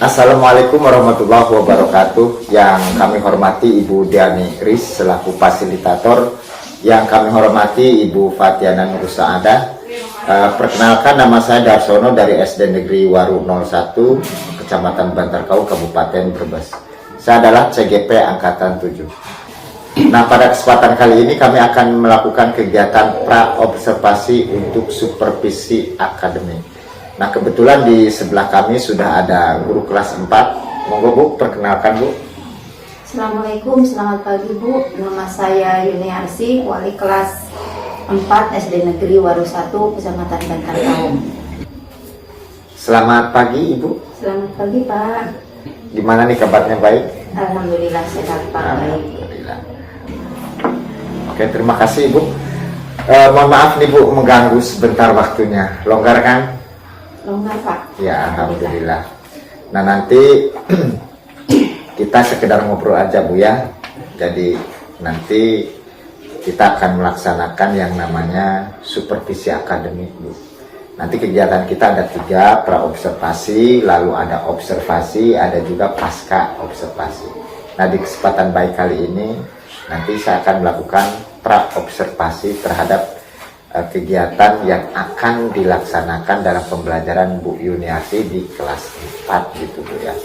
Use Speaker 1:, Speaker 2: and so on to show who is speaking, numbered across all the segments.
Speaker 1: Assalamualaikum warahmatullahi wabarakatuh. Yang kami hormati Ibu Diani Kris selaku fasilitator, yang kami hormati Ibu Fatiana Nur Saadah. Perkenalkan, nama saya Darsono dari SD Negeri Waru 01, Kecamatan Bantarkau, Kabupaten Brebes. Saya adalah CGP Angkatan 7. Nah, pada kesempatan kali ini kami akan melakukan kegiatan pra-observasi untuk supervisi akademik. Nah, kebetulan di sebelah kami sudah ada guru kelas 4. Monggo Bu, perkenalkan Bu.
Speaker 2: Assalamualaikum, selamat pagi Bu. Nama saya Yuniarsi, wali kelas 4 SD Negeri Waru 1, Kecamatan Bantarkau.
Speaker 1: Selamat pagi Ibu.
Speaker 2: Selamat pagi Pak.
Speaker 1: Gimana nih kabarnya, baik?
Speaker 2: Alhamdulillah sehat Pak.
Speaker 1: Alhamdulillah. Oke, terima kasih Ibu. Mohon maaf nih Bu, mengganggu sebentar waktunya. Longgar kan?
Speaker 2: Longgar Pak.
Speaker 1: Ya, alhamdulillah. Nah, nanti kita sekedar ngobrol aja Bu ya. Jadi nanti kita akan melaksanakan yang namanya supervisi akademik Bu. Nanti kegiatan kita ada 3, pra-observasi, lalu ada observasi, ada juga pasca observasi. Nah, di kesempatan baik kali ini nanti saya akan melakukan pra-observasi terhadap kegiatan yang akan dilaksanakan dalam pembelajaran Bu Yuniarsi di kelas 4 gitu Bu ya.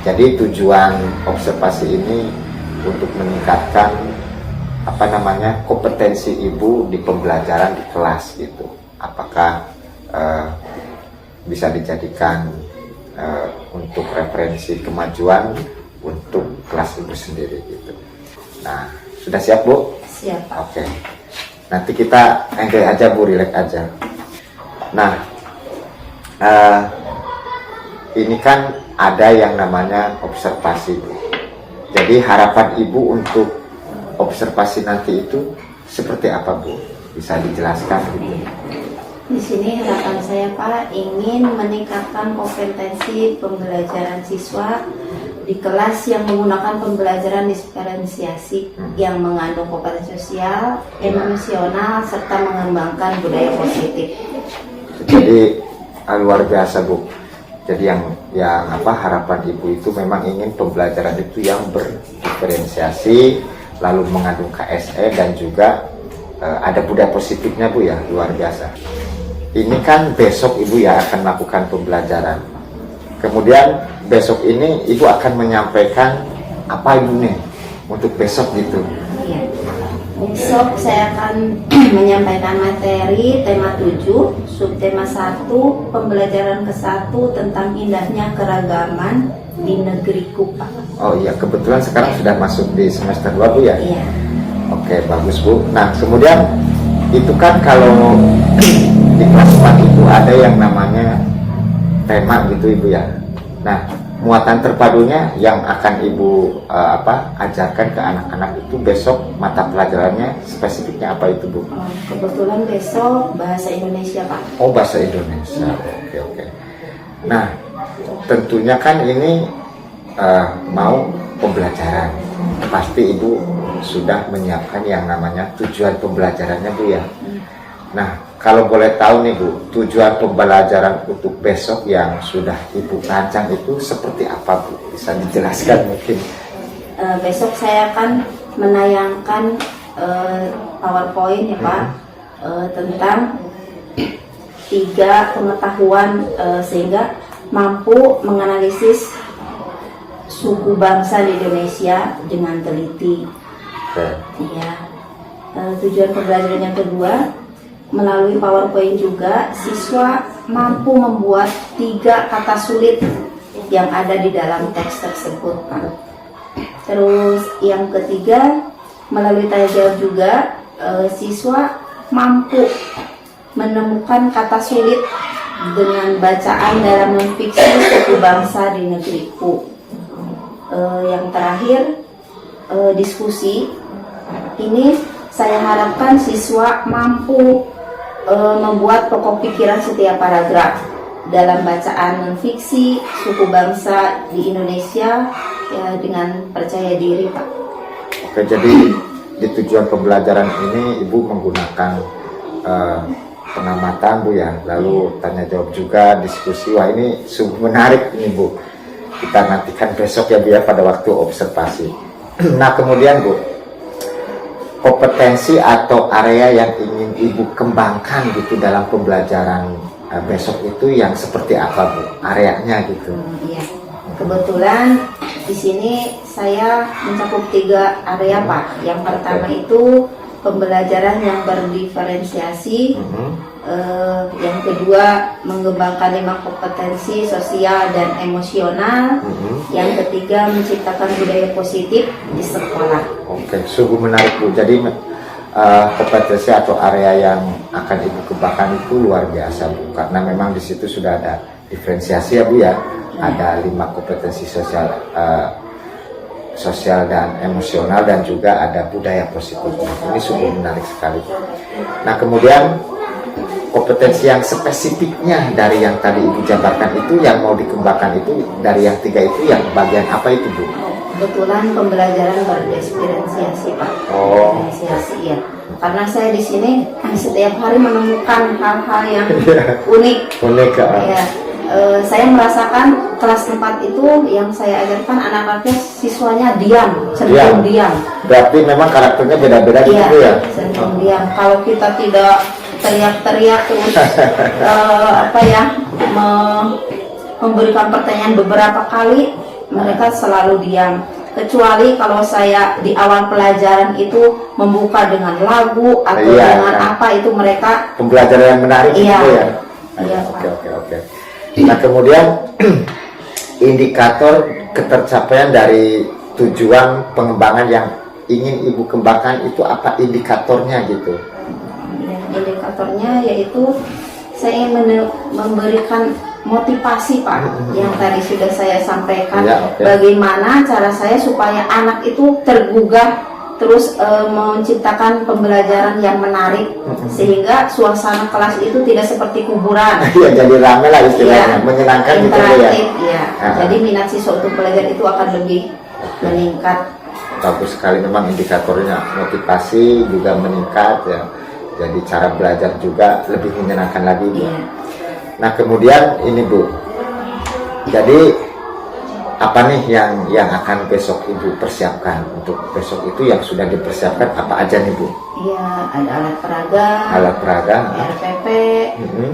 Speaker 1: Jadi tujuan observasi ini untuk meningkatkan kompetensi Ibu di pembelajaran di kelas gitu. Apakah bisa dijadikan untuk referensi kemajuan untuk kelas Ibu sendiri gitu. Nah, sudah siap Bu?
Speaker 2: Siap Pak.
Speaker 1: Oke. Nanti kita enjoy aja Bu, relax aja. Nah, ini kan ada yang namanya observasi Bu. Jadi harapan Ibu untuk observasi nanti itu seperti apa Bu? Bisa dijelaskan gitu?
Speaker 2: Di sini harapan saya Pak ingin meningkatkan kompetensi pembelajaran siswa di kelas yang menggunakan pembelajaran diferensiasi yang mengandung kompetensi sosial, emosional, serta mengembangkan budaya positif.
Speaker 1: Jadi luar biasa Bu. Jadi yang harapan Ibu itu memang ingin pembelajaran itu yang berdiferensiasi, lalu mengandung KSE dan juga ada budaya positifnya Bu ya, luar biasa. Ini kan besok Ibu ya akan melakukan pembelajaran. Kemudian besok ini Ibu akan menyampaikan apa Ibu nih untuk besok gitu?
Speaker 2: Iya. Besok saya akan menyampaikan materi tema 7, subtema 1, pembelajaran ke-1 tentang indahnya keragaman di negeriku Pak.
Speaker 1: Oh iya, kebetulan sekarang sudah masuk di semester 2 Bu ya?
Speaker 2: Iya.
Speaker 1: Oke, bagus Bu. Nah, kemudian itu kan kalau di kelas 4 itu ada yang namanya tema gitu Ibu ya. Nah, muatan terpadunya yang akan Ibu ajarkan ke anak-anak itu besok mata pelajarannya spesifiknya apa itu Bu?
Speaker 2: Kebetulan besok bahasa Indonesia Pak.
Speaker 1: Oh, bahasa Indonesia. Oke. Nah, tentunya kan ini mau pembelajaran. Pasti Ibu sudah menyiapkan yang namanya tujuan pembelajarannya Bu ya. Nah, kalau boleh tahu nih Bu, tujuan pembelajaran untuk besok yang sudah Ibu rancang itu seperti apa Bu? Bisa dijelaskan mungkin?
Speaker 2: Besok saya akan menayangkan PowerPoint ya Pak, tentang 3 pengetahuan sehingga mampu menganalisis suku bangsa di Indonesia dengan teliti. Ya. Tujuan pembelajaran yang kedua, melalui PowerPoint juga siswa mampu membuat 3 kata sulit yang ada di dalam teks tersebut Pak. Terus yang ketiga, melalui tanya jawab juga siswa mampu menemukan kata sulit dengan bacaan dalam non-fiksi suku bangsa di negeriku. Yang terakhir, diskusi. Ini saya harapkan siswa mampu membuat pokok pikiran setiap paragraf dalam bacaan non-fiksi suku bangsa di Indonesia ya, dengan percaya diri Pak. Oke,
Speaker 1: jadi di tujuan pembelajaran ini Ibu menggunakan pengamatan Bu ya, lalu tanya jawab juga, diskusi. Wah ini sungguh menarik ini Bu. Kita nantikan besok ya Bu ya pada waktu observasi. Nah kemudian Bu, kompetensi atau area yang ingin Ibu kembangkan gitu dalam pembelajaran besok itu yang seperti apa Bu? Areanya gitu.
Speaker 2: Iya. Kebetulan di sini saya mencakup 3 area Pak. Yang pertama itu pembelajaran yang berdiferensiasi, yang kedua mengembangkan 5 kompetensi sosial dan emosional, yang ketiga menciptakan budaya positif di sekolah.
Speaker 1: Oke, sungguh menarik Bu. Jadi kompetensi atau area yang akan Ibu kembangkan itu luar biasa Bu, karena memang di situ sudah ada diferensiasi ya Bu ya, ada 5 kompetensi sosial dan emosional, dan juga ada budaya positif. Ini sungguh menarik sekali. Nah kemudian kompetensi yang spesifiknya dari yang tadi Ibu jabarkan itu, yang mau dikembangkan itu dari yang 3 itu, yang bagian apa itu Bu?
Speaker 2: Kebetulan pembelajaran berdiferensiasi Pak.
Speaker 1: Oh.
Speaker 2: Diferensiasi ya. Karena saya di sini setiap hari menemukan hal-hal yang unik.
Speaker 1: Unik
Speaker 2: Ya. Saya merasakan kelas 4 itu yang saya ajarkan anak-anaknya siswanya diam, cenderung diam.
Speaker 1: Berarti memang karakternya beda-beda gitu ya?
Speaker 2: Cenderung diam. Kalau kita tidak teriak-teriak terus memberikan pertanyaan beberapa kali, mereka selalu diam. Kecuali kalau saya di awal pelajaran itu membuka dengan lagu atau dengan apa, itu mereka
Speaker 1: pembelajaran yang menarik gitu ya?
Speaker 2: Iya,
Speaker 1: Oke. Nah kemudian indikator ketercapaian dari tujuan pengembangan yang ingin Ibu kembangkan itu apa indikatornya gitu?
Speaker 2: Indikatornya yaitu saya ingin memberikan motivasi Pak, yang tadi sudah saya sampaikan. Bagaimana cara saya supaya anak itu tergugah, terus menciptakan pembelajaran yang menarik, sehingga suasana kelas itu tidak seperti kuburan.
Speaker 1: Iya, jadi rame lah istilahnya, menyenangkan gitu ya.
Speaker 2: Ya. Jadi minat siswa untuk belajar itu akan lebih meningkat.
Speaker 1: Bagus sekali, memang indikatornya motivasi juga meningkat ya. Jadi cara belajar juga lebih menyenangkan lagi Bu. Nah kemudian ini Bu, jadi apa nih yang akan besok Ibu persiapkan? Untuk besok itu yang sudah dipersiapkan apa aja nih Bu?
Speaker 2: Iya, ada alat peraga, RPP,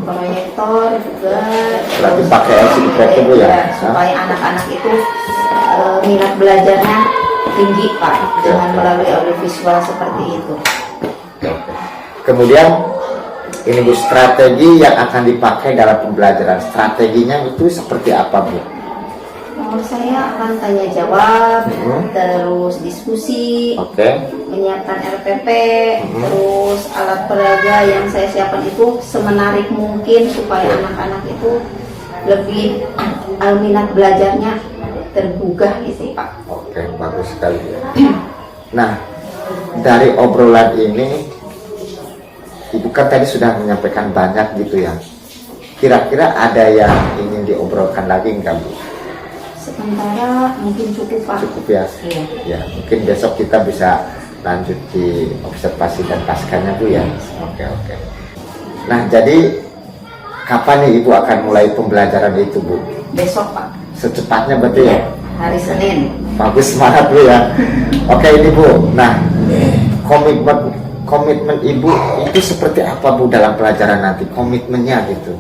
Speaker 2: proyektor juga.
Speaker 1: Berarti pakai LCD proyektor Bu ya?
Speaker 2: Supaya anak-anak itu minat belajarnya tinggi Pak, dengan melalui audiovisual seperti itu.
Speaker 1: Kemudian ini Bu, strategi yang akan dipakai dalam pembelajaran, strateginya itu seperti apa Bu?
Speaker 2: Saya akan tanya jawab, terus diskusi, menyiapkan RPP, terus alat peraga yang saya siapkan itu semenarik mungkin supaya anak-anak itu lebih minat belajarnya tergugah gitu Pak.
Speaker 1: Oke, bagus sekali. Nah, dari obrolan ini Ibu kan tadi sudah menyampaikan banyak gitu ya. Kira-kira ada yang ingin diobrolkan lagi enggak Bu?
Speaker 2: Sementara mungkin cukup Pak.
Speaker 1: Cukup ya? Ya, mungkin besok kita bisa lanjut di observasi dan paskanya Bu ya. Oke. Nah jadi kapan nih Ibu akan mulai pembelajaran itu Bu?
Speaker 2: Besok Pak.
Speaker 1: Secepatnya berarti ya?
Speaker 2: Hari Senin.
Speaker 1: Bagus, semangat Bu ya. Oke ini Bu, nah komitmen Ibu itu seperti apa Bu dalam pelajaran nanti, komitmennya gitu?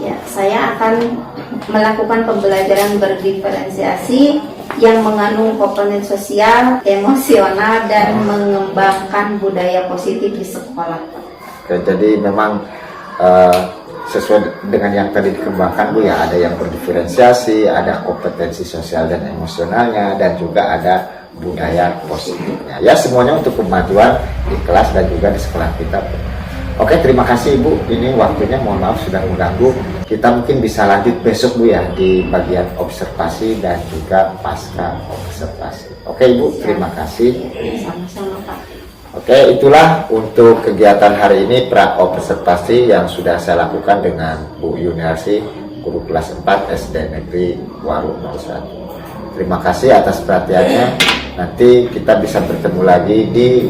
Speaker 2: Ya, saya akan melakukan pembelajaran berdiferensiasi yang mengandung komponen sosial, emosional, dan mengembangkan budaya positif di sekolah.
Speaker 1: Oke, jadi memang sesuai dengan yang tadi dikembangkan Bu ya, ada yang berdiferensiasi, ada kompetensi sosial dan emosionalnya, dan juga ada budaya positifnya. Ya semuanya untuk kemajuan di kelas dan juga di sekolah kita. Oke, terima kasih Ibu. Ini waktunya, mohon maaf sudah mengganggu. Kita mungkin bisa lanjut besok Bu ya di bagian observasi dan juga pasca observasi. Oke Ibu, terima kasih.
Speaker 2: Sama-sama Pak.
Speaker 1: Oke, itulah untuk kegiatan hari ini pra observasi yang sudah saya lakukan dengan Bu Yuniarsi, guru kelas 4 SD Negeri Waru 01. Terima kasih atas perhatiannya. Nanti kita bisa bertemu lagi di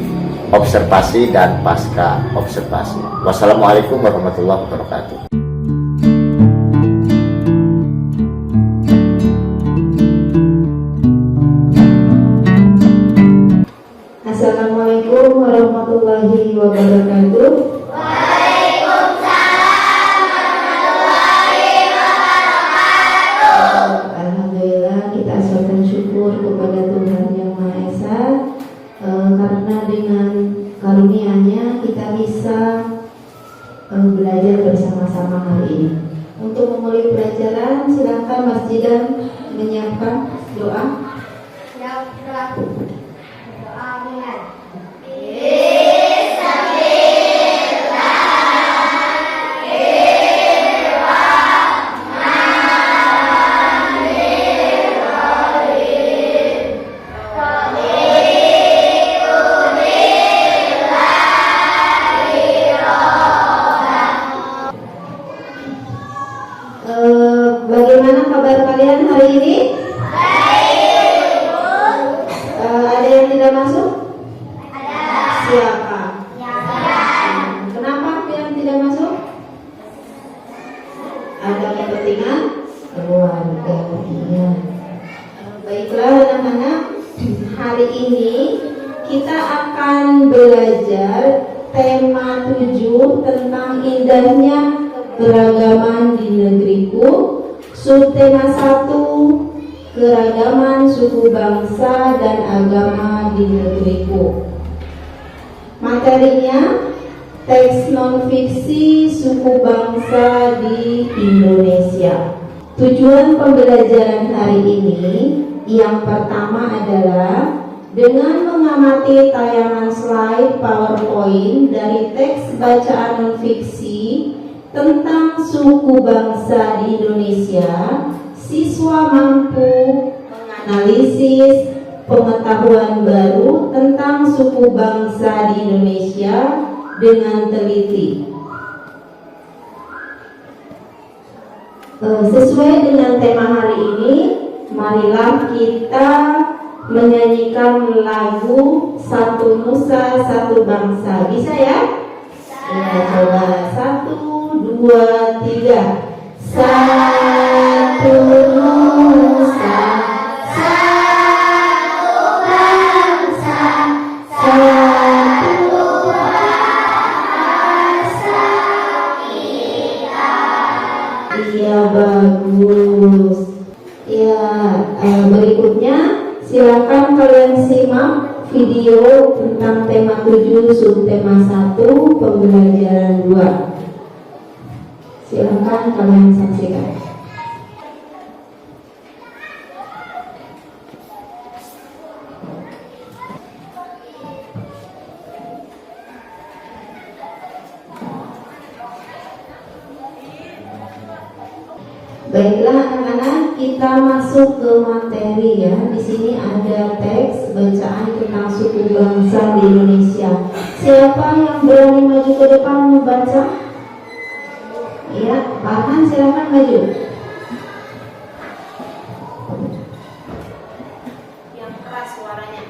Speaker 1: observasi dan pasca observasi. Wassalamualaikum warahmatullahi wabarakatuh.
Speaker 2: Assalamualaikum warahmatullahi wabarakatuh. Alhamdulillah, kita aturkan syukur kepada Tuhan Yang Maha Esa, karena dengan karunia-Nya kita bisa belajar bersama-sama hari ini. Untuk memulai pelajaran, silakan Mas Jidan menyiapkan doa. Bagaimana kabar kalian hari ini? Ada yang tidak masuk? Siapa? Kenapa yang tidak masuk? Ada kepentingan keluarga. Iya. Baiklah anak-anak, hari ini kita akan belajar tema 7 tentang indahnya keragaman di negeriku. Subtema 1, keragaman suku bangsa dan agama di negeriku. Materinya teks non-fiksi suku bangsa di Indonesia. Tujuan pembelajaran hari ini yang pertama adalah dengan mengamati tayangan slide PowerPoint dari teks bacaan non-fiksi tentang suku bangsa di Indonesia, siswa mampu menganalisis pengetahuan baru tentang suku bangsa di Indonesia dengan teliti. Sesuai dengan tema hari ini, marilah kita menyanyikan lagu Satu Nusa Satu Bangsa. Bisa ya? Ya, coba 1, 2, 3. Satu nusa, satu bangsa, satu bahasa kita. Iya, bagus. Ya, berikutnya silakan kalian simak video tentang tema 7 subtema 1 pembelajaran 2. Silakan kalian saksikan. Baiklah anak-anak, kita masuk ke materi ya. Di sini ada teks bacaan tentang suku bangsa di Indonesia. Siapa yang berani maju ke depan membaca? Ya, Farhan silakan maju. Yang keras suaranya.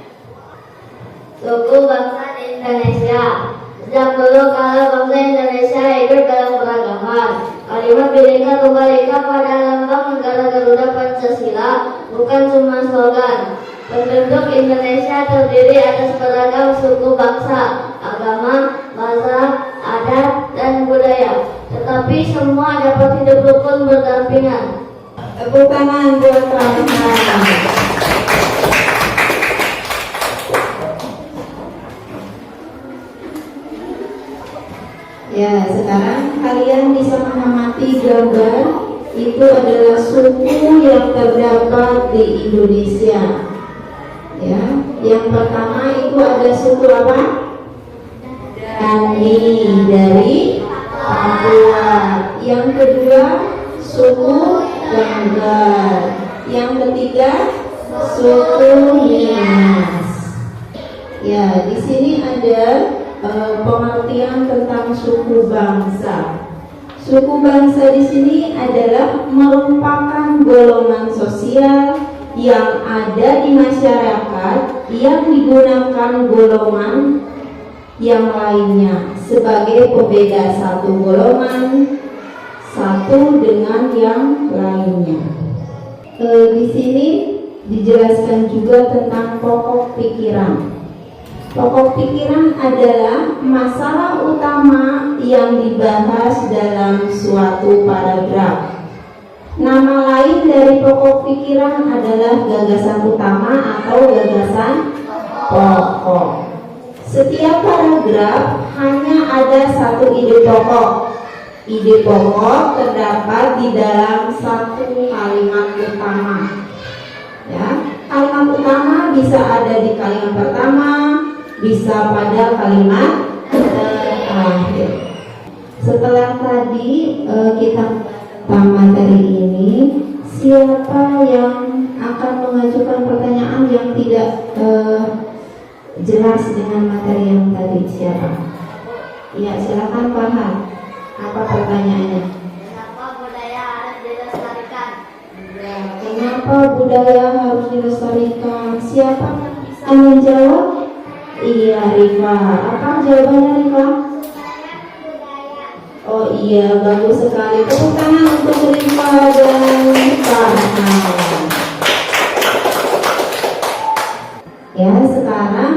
Speaker 3: Suku bangsa di Indonesia. Sejak dulu kala bangsa Indonesia hidup dalam keragaman. Kalimat Bhinneka Tunggal Ika pada lambang negara Garuda Pancasila bukan cuma slogan. Penduduk Indonesia terdiri atas beragam suku bangsa, agama, bahasa, adat, dan budaya. Tetapi semua dapat hidup rukun berdampingan.
Speaker 2: Tepuk tangan buat Farhan. Ya, sekarang kalian bisa mengamati gambar. Itu adalah suku yang terdapat di Indonesia. Ya, yang pertama itu ada suku apa? Dani dari Papua. Yang kedua suku Ganggar. Yang ketiga suku Nias. Ya, di sini ada pengertian tentang suku bangsa. Suku bangsa di sini adalah merupakan golongan sosial yang ada di masyarakat yang digunakan golongan yang lainnya sebagai pembeda satu golongan satu dengan yang lainnya. Di sini dijelaskan juga tentang pokok pikiran. Pokok pikiran adalah masalah utama yang dibahas dalam suatu paragraf. Nama lain dari pokok pikiran adalah gagasan utama atau gagasan pokok. Setiap paragraf hanya ada satu ide pokok. Ide pokok terdapat di dalam satu kalimat utama. Ya, kalimat utama bisa ada di kalimat pertama, bisa pada kalimat terakhir. Setelah tadi kita materi ini, siapa yang akan mengajukan pertanyaan yang tidak jelas dengan materi yang tadi? Siapa? Ya, silakan Farhan. Apa pertanyaannya?
Speaker 3: Kenapa budaya harus dilestarikan?
Speaker 2: Ya, kenapa budaya harus dilestarikan? Siapa yang bisa menjawab? Iya, Rifa. Apa jawabannya, Rifa? Oh iya, bagus sekali. Tepuk tangan untuk Rifa dan Farhan. Ya, sekarang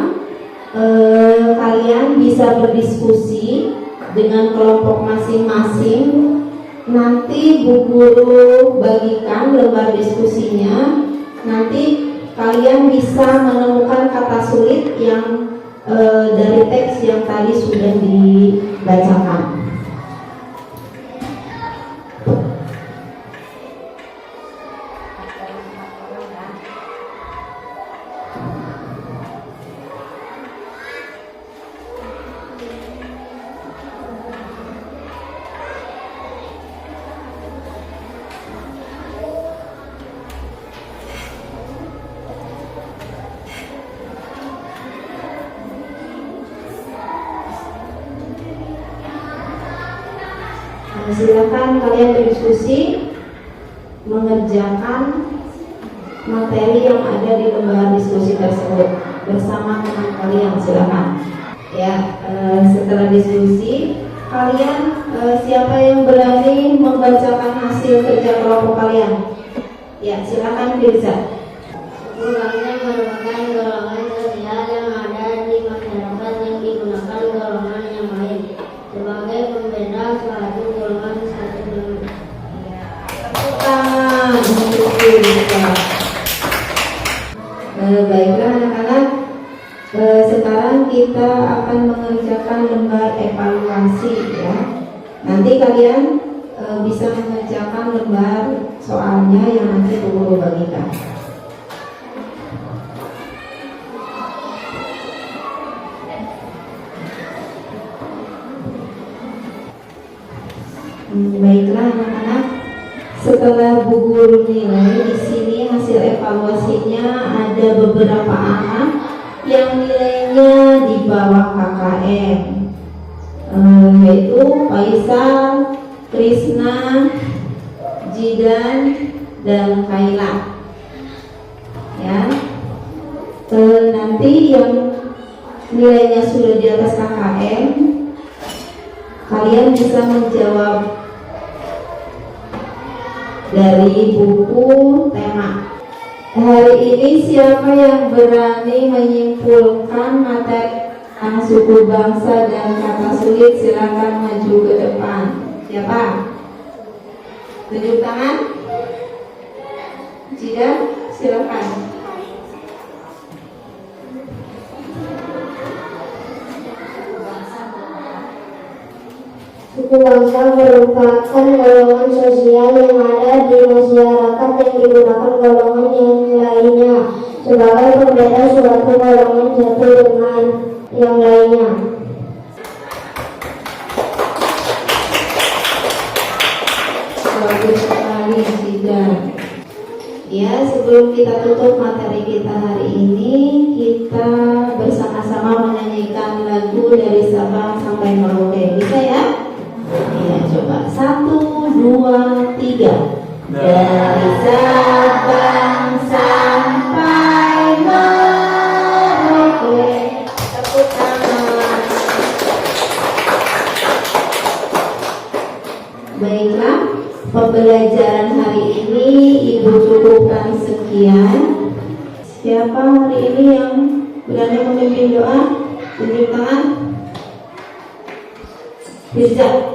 Speaker 2: kalian bisa berdiskusi dengan kelompok masing-masing. Nanti Bu Guru bagikan lembar diskusinya. Nanti kalian bisa menemukan kata sulit yang dari teks yang tadi sudah dibacakan. Silakan kalian berdiskusi mengerjakan materi yang ada di lembar diskusi tersebut bersama teman kalian. Silakan. Ya, setelah diskusi kalian siapa yang berani membacakan hasil kerja kelompok kalian? Ya, silakan Firza.
Speaker 3: Golongan merupakan golongan sosial yang ada di masyarakat yang digunakan golongan yang lain sebagai pembeda suatu golongan satu dengan
Speaker 2: Tangan untuk Firza. Baiklah anak-anak, sekarang kita akan mengerjakan lembar evaluasi ya. Nanti kalian bisa mengerjakan lembar soalnya yang nanti Bu Guru bagikan. Baiklah anak-anak, setelah Bu Guru nilai di sini hasil evaluasinya ada beberapa anak yang nilainya di bawah KKM, yaitu Faisal, Krisna, Jidan, dan Kaila. Ya, nanti yang nilainya sudah di atas KKM, kalian bisa menjawab dari buku tema. Hari ini siapa yang berani menyimpulkan materi tentang suku bangsa dan kata sulit? Silakan maju ke depan. Siapa? Tunjuk tangan. Jidan, silakan.
Speaker 3: suku bangsa merupakan golongan sosial yang ada di masyarakat yang digunakan golongan yang lainnya sebagai pembeda suatu golongan satu dengan yang lainnya.
Speaker 2: Bagus sekali Jidan. Ya, sebelum kita tutup materi kita hari ini, kita bersama-sama menyanyikan lagu dari Sabang sampai Merauke. Bisa ya? Ya, coba 1, 2, 3. Dari Sabang sampai Merauke. Tepuk tangan. Baiklah, pembelajaran hari ini Ibu cukupkan sekian. Siapa hari ini yang berani memimpin doa? Tunjuk tangan. Firza.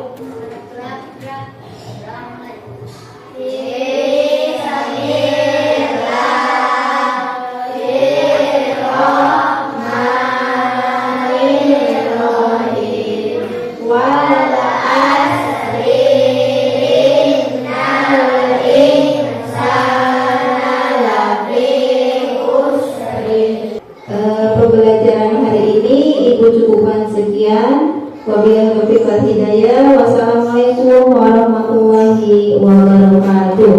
Speaker 2: Pembelajaran hari ini Ibu cukupkan sekian. Wabillahi taufiq wal hidayah. Wassalamualaikum warahmatullahi wabarakatuh.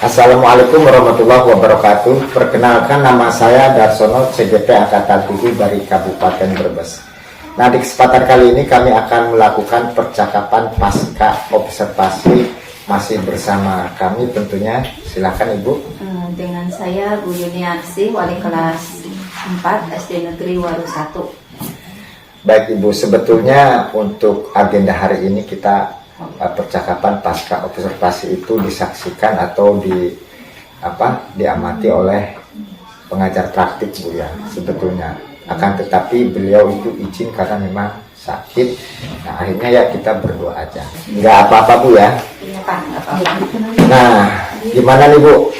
Speaker 1: Assalamualaikum warahmatullahi wabarakatuh. Perkenalkan, nama saya Darsono, CGP Angkatan 7 dari Kabupaten Brebes. Nah, di kesempatan kali ini kami akan melakukan percakapan pasca observasi. Masih bersama kami tentunya. Silakan Ibu.
Speaker 2: Dengan saya Bu Yuniarsi, wali kelas 4 SD Negeri Waru 1.
Speaker 1: Baik Ibu, sebetulnya untuk agenda hari ini kita percakapan pasca observasi itu disaksikan atau diamati oleh pengajar praktik Bu ya sebetulnya. Akan tetapi beliau itu izin karena memang sakit. Nah, akhirnya ya kita berdoa aja. Nggak apa-apa Bu ya.
Speaker 2: Iya Pak, nggak apa-apa.
Speaker 1: Nah, gimana nih Bu?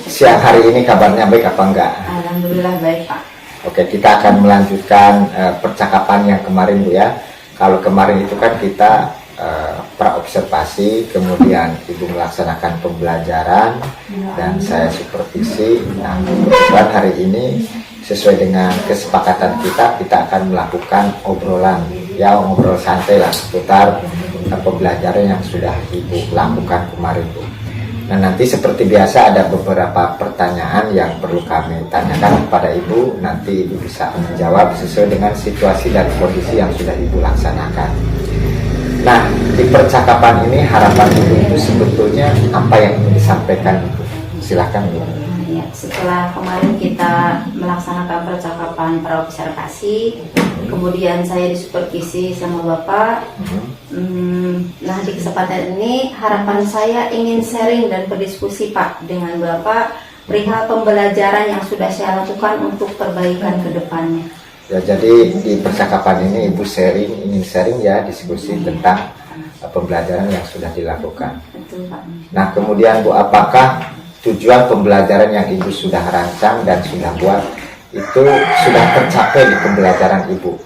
Speaker 1: Siang hari ini kabarnya baik apa enggak?
Speaker 2: Alhamdulillah baik Pak.
Speaker 1: Oke, kita akan melanjutkan percakapan yang kemarin Bu ya. Kalau kemarin itu kan kita praobservasi, kemudian Ibu melaksanakan pembelajaran dan saya supervisi. Nah, kemudian hari ini sesuai dengan kesepakatan kita akan melakukan obrolan, ya ngobrol santai lah seputar pembelajaran yang sudah Ibu lakukan kemarin Bu. Nah, nanti seperti biasa ada beberapa pertanyaan yang perlu kami tanyakan kepada Ibu. Nanti Ibu bisa menjawab sesuai dengan situasi dan kondisi yang sudah Ibu laksanakan. Nah, di percakapan ini harapan Ibu itu sebetulnya apa yang ingin disampaikan Ibu? Silakan Ibu.
Speaker 2: Ya, setelah kemarin kita melaksanakan percakapan praobservasi, kemudian saya disupervisi sama Bapak. Nah, di kesempatan ini harapan saya ingin sharing dan berdiskusi Pak dengan Bapak perihal pembelajaran yang sudah saya lakukan untuk perbaikan ke depannya.
Speaker 1: Ya, jadi di percakapan ini Ibu ingin sharing ya, diskusi tentang pembelajaran yang sudah dilakukan.
Speaker 2: Betul Pak.
Speaker 1: Nah, kemudian Bu, apakah tujuan pembelajaran yang Ibu sudah rancang dan sudah buat itu sudah tercapai di pembelajaran Ibu?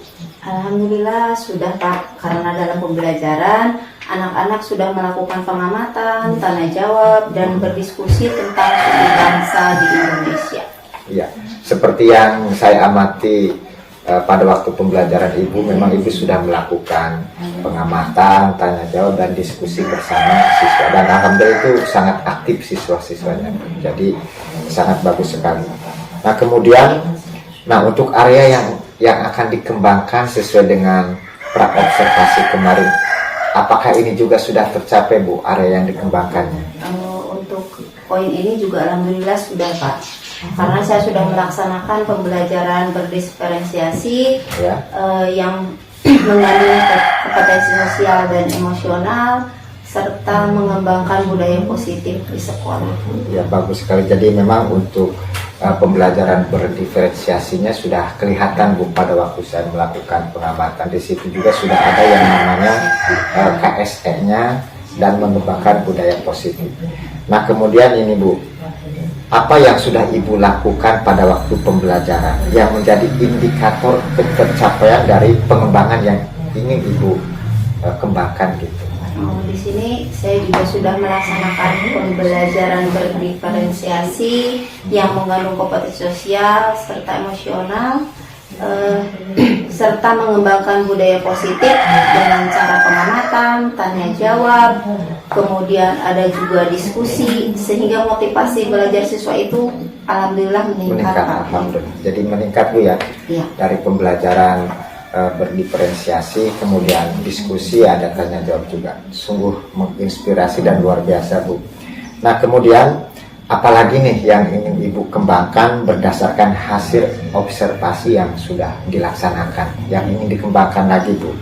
Speaker 2: Alhamdulillah sudah Pak, karena dalam pembelajaran anak-anak sudah melakukan pengamatan, tanya jawab, dan berdiskusi tentang suku bangsa di Indonesia.
Speaker 1: Iya, seperti yang saya amati pada waktu pembelajaran Ibu, memang Ibu sudah melakukan pengamatan, tanya jawab, dan diskusi bersama siswa. Dan alhamdulillah itu sangat aktif siswa-siswanya. Jadi sangat bagus sekali. Nah, kemudian, untuk area yang akan dikembangkan sesuai dengan praobservasi kemarin, apakah ini juga sudah tercapai Bu, area yang dikembangkannya?
Speaker 2: Untuk poin ini juga alhamdulillah sudah Pak. Karena saya sudah melaksanakan pembelajaran berdiferensiasi
Speaker 1: Ya.
Speaker 2: yang mengandung kompetensi sosial dan emosional serta mengembangkan budaya positif di sekolah.
Speaker 1: Ya, bagus sekali. Jadi memang untuk pembelajaran berdiferensiasinya sudah kelihatan Bu pada waktu saya melakukan pengamatan. Di situ juga sudah ada yang namanya KSE-nya dan mengembangkan budaya positif. Nah, kemudian ini Bu, apa yang sudah Ibu lakukan pada waktu pembelajaran yang menjadi indikator pencapaian dari pengembangan yang ingin Ibu kembangkan gitu?
Speaker 2: Di sini saya juga sudah melaksanakan pembelajaran berdiferensiasi yang mengandung kompetensi sosial serta emosional, serta mengembangkan budaya positif dengan cara pengamatan, tanya jawab, kemudian ada juga diskusi, sehingga motivasi belajar siswa itu alhamdulillah meningkat.
Speaker 1: Alhamdulillah. Jadi meningkat Bu ya,
Speaker 2: Ya.
Speaker 1: dari pembelajaran berdiferensiasi, kemudian diskusi, ada tanya jawab juga. Sungguh menginspirasi dan luar biasa, Bu. Nah, kemudian apalagi nih yang ingin Ibu kembangkan berdasarkan hasil observasi yang sudah dilaksanakan, yang ingin dikembangkan lagi, Bu?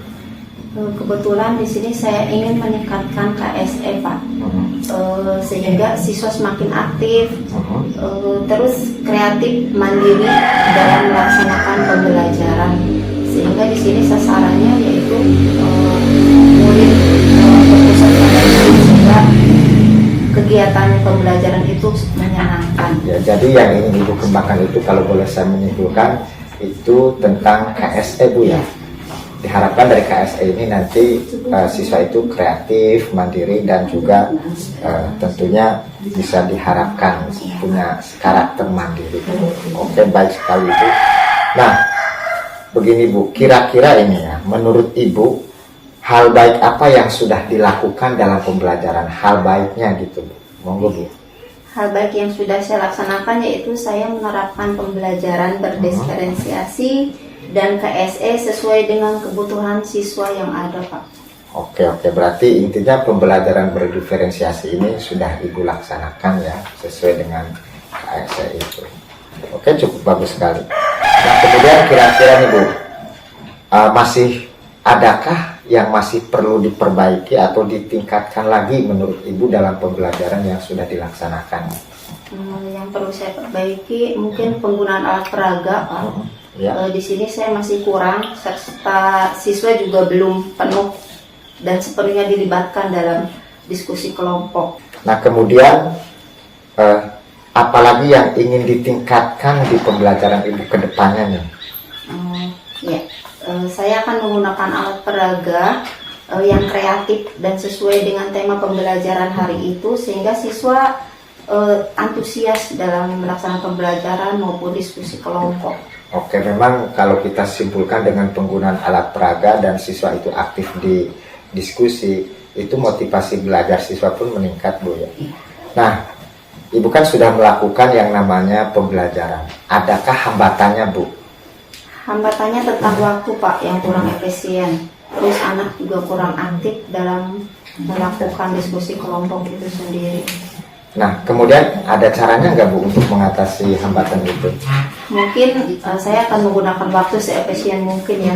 Speaker 2: Kebetulan di sini saya ingin meningkatkan KSE, Pak, sehingga siswa semakin aktif, terus kreatif, mandiri dalam melaksanakan pembelajaran. Sehingga di sini sasarannya yaitu murid berpusat pada diri, sehingga kegiatan pembelajaran itu menyenangkan.
Speaker 1: Ya, jadi yang ingin Ibu kembangkan itu, kalau boleh saya menyimpulkan, itu tentang KSE, Bu, ya. Diharapkan dari KSE ini nanti siswa itu kreatif, mandiri, dan juga tentunya bisa diharapkan punya karakter mandiri. Oke, baik sekali, Bu. Nah, begini, Bu, kira-kira ini ya, menurut Ibu, hal baik apa yang sudah dilakukan dalam pembelajaran? Hal baiknya gitu, Bu. Monggo, Bu.
Speaker 2: Hal baik yang sudah saya laksanakan yaitu saya menerapkan pembelajaran berdiferensiasi dan KSE sesuai dengan kebutuhan siswa yang ada, Pak.
Speaker 1: Oke, berarti intinya pembelajaran berdiferensiasi ini sudah Ibu laksanakan ya, sesuai dengan KSE itu. Oke, cukup bagus sekali. Nah, kemudian kira-kira nih, Bu, masih adakah yang masih perlu diperbaiki atau ditingkatkan lagi menurut Ibu dalam pembelajaran yang sudah dilaksanakan?
Speaker 2: Yang perlu saya perbaiki mungkin penggunaan alat peraga, Pak.
Speaker 1: Ya.
Speaker 2: Di sini saya masih kurang, serta siswa juga belum penuh dan sepenuhnya dilibatkan dalam diskusi kelompok.
Speaker 1: Nah, kemudian apalagi yang ingin ditingkatkan di pembelajaran Ibu ke depannya nih?
Speaker 2: Saya akan menggunakan alat peraga yang kreatif dan sesuai dengan tema pembelajaran hari itu, sehingga siswa antusias dalam melaksanakan pembelajaran maupun diskusi kelompok.
Speaker 1: Oke, memang kalau kita simpulkan dengan penggunaan alat peraga dan siswa itu aktif di diskusi, itu motivasi belajar siswa pun meningkat, Bu, ya. Nah, Ibu kan sudah melakukan yang namanya pembelajaran. Adakah hambatannya, Bu?
Speaker 2: Hambatannya tentang waktu, Pak, yang kurang efisien. Terus anak juga kurang aktif dalam melakukan diskusi kelompok itu sendiri.
Speaker 1: Nah, kemudian ada caranya nggak, Bu, untuk mengatasi hambatan itu?
Speaker 2: Mungkin saya akan menggunakan waktu seefisien mungkin ya,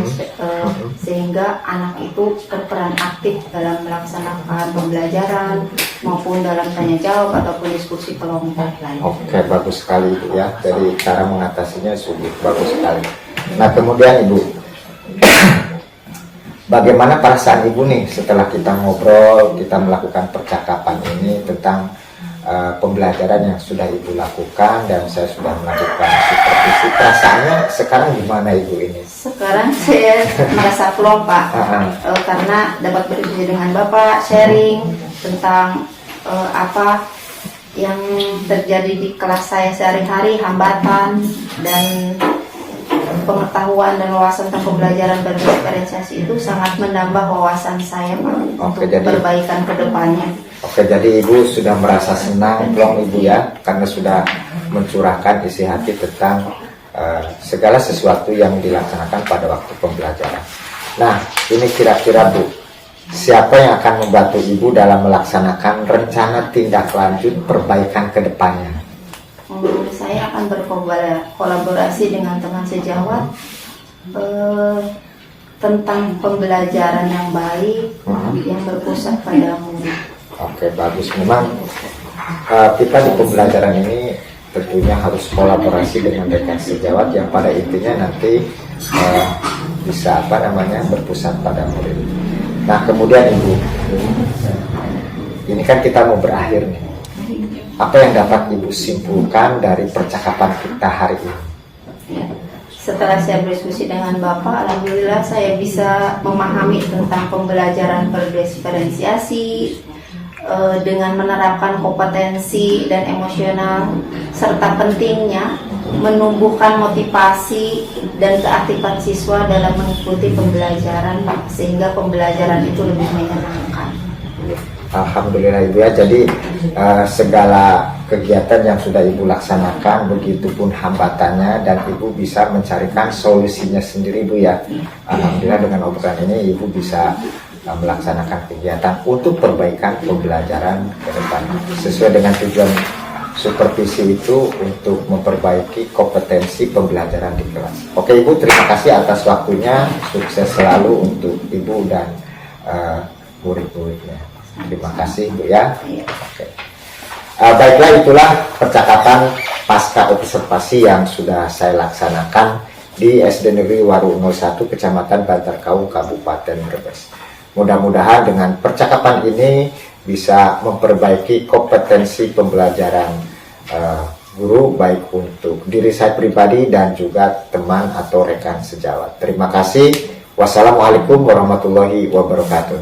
Speaker 2: sehingga anak itu berperan aktif dalam melaksanakan pembelajaran maupun dalam tanya jawab ataupun diskusi kelompok lain.
Speaker 1: Oke, bagus sekali, Ibu, ya. Jadi cara mengatasinya sungguh bagus sekali. Nah, kemudian Ibu, bagaimana perasaan Ibu nih setelah kita ngobrol, kita melakukan percakapan ini tentang pembelajaran yang sudah Ibu lakukan dan saya sudah melakukan supervisi. Perasaannya sekarang gimana, Ibu ini?
Speaker 2: Sekarang saya merasa plong, Pak, karena dapat berdiskusi dengan Bapak, sharing tentang apa yang terjadi di kelas saya sehari-hari, hambatan dan pengetahuan dan wawasan tentang pembelajaran berdiferensiasi itu sangat menambah wawasan saya, Pak, untuk perbaikan ke depannya.
Speaker 1: Oke, jadi Ibu sudah merasa senang, plong, Ibu, ya, karena sudah mencurahkan isi hati tentang segala sesuatu yang dilaksanakan pada waktu pembelajaran. Nah, ini kira-kira, Bu, siapa yang akan membantu Ibu dalam melaksanakan rencana tindak lanjut perbaikan ke depannya?
Speaker 2: Saya akan berkolaborasi dengan teman sejawat tentang pembelajaran yang baik yang berpusat pada murid.
Speaker 1: Oke, bagus. Memang kita di pembelajaran ini tentunya harus kolaborasi dengan rekan sejawat yang pada intinya nanti bisa berpusat pada murid. Nah, kemudian Ibu, ini kan kita mau berakhir nih. Apa yang dapat Ibu simpulkan dari percakapan kita hari ini?
Speaker 2: Setelah saya berdiskusi dengan Bapak, alhamdulillah saya bisa memahami tentang pembelajaran berdiferensiasi dengan menerapkan kompetensi dan emosional, serta pentingnya menumbuhkan motivasi dan keaktifan siswa dalam mengikuti pembelajaran, Pak, sehingga pembelajaran itu lebih menyenangkan.
Speaker 1: Alhamdulillah, Ibu, ya. Jadi segala kegiatan yang sudah Ibu laksanakan, begitupun hambatannya, dan Ibu bisa mencarikan solusinya sendiri Bu ya. Alhamdulillah dengan obrolan ini Ibu bisa melaksanakan kegiatan untuk perbaikan pembelajaran ke depan. Sesuai dengan tujuan supervisi itu untuk memperbaiki kompetensi pembelajaran di kelas. Oke Ibu, terima kasih atas waktunya. Sukses selalu untuk Ibu dan murid-muridnya. Terima kasih Bu ya. Oke. Baiklah, itulah percakapan pasca observasi yang sudah saya laksanakan di SD Negeri Waru 01 Kecamatan Bantarkau Kabupaten Brebes. Mudah-mudahan dengan percakapan ini bisa memperbaiki kompetensi pembelajaran guru, baik untuk diri saya pribadi dan juga teman atau rekan sejawat. Terima kasih. Wassalamualaikum warahmatullahi wabarakatuh.